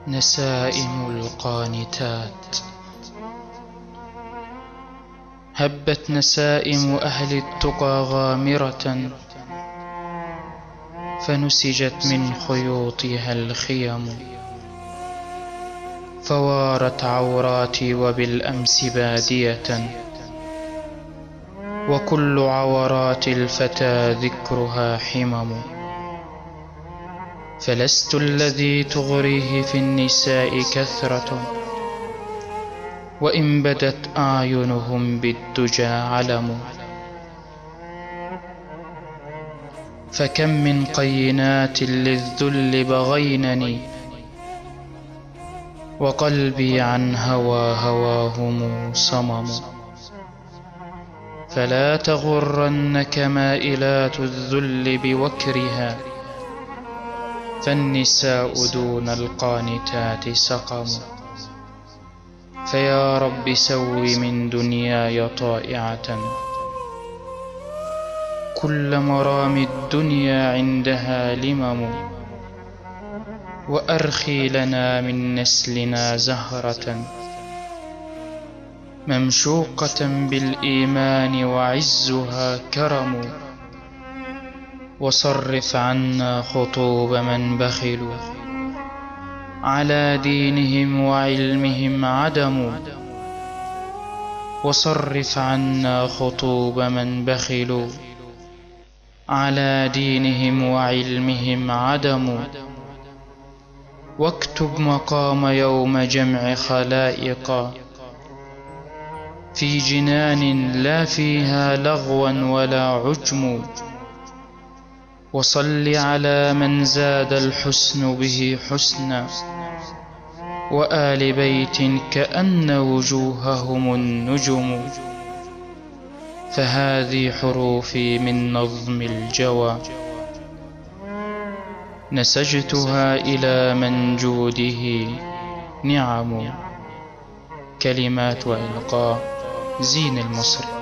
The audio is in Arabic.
نسائم القانتات. هبت نسائم أهل التقى غامرة، فنسجت من خيوطها الخيم، فوارت عوراتي وبالأمس بادية، وكل عورات الفتى ذكرها حمم. فلست الذي تغريه في النساء كثرة، وإن بدت أعينهم بالدجى علم. فكم من قينات للذل بغينني، وقلبي عن هواهم صمم. فلا تغرنك مائلات الذل بوكرها، فالنساء دون القانتات سقم. فيا رب سو من دنياي طائعة، كل مرام الدنيا عندها لمم. وأرخي لنا من نسلنا زهرة، ممشوقة بالإيمان وعزها كرم. وصرف عنا خطوب من بخلوا، على دينهم وعلمهم عدموا. وصرف عنا خطوب من بخلوا، على دينهم وعلمهم عدموا. واكتب مقام يوم جمع خلائق، في جنان لا فيها لغوا ولا عجم. وصل على من زاد الحسن به حسنا، وآل بيت كأن وجوههم النجم. فهذه حروفي من نظم الجوى، نسجتها إلى من جوده نعم. كلمات وإلقاء زين المصري.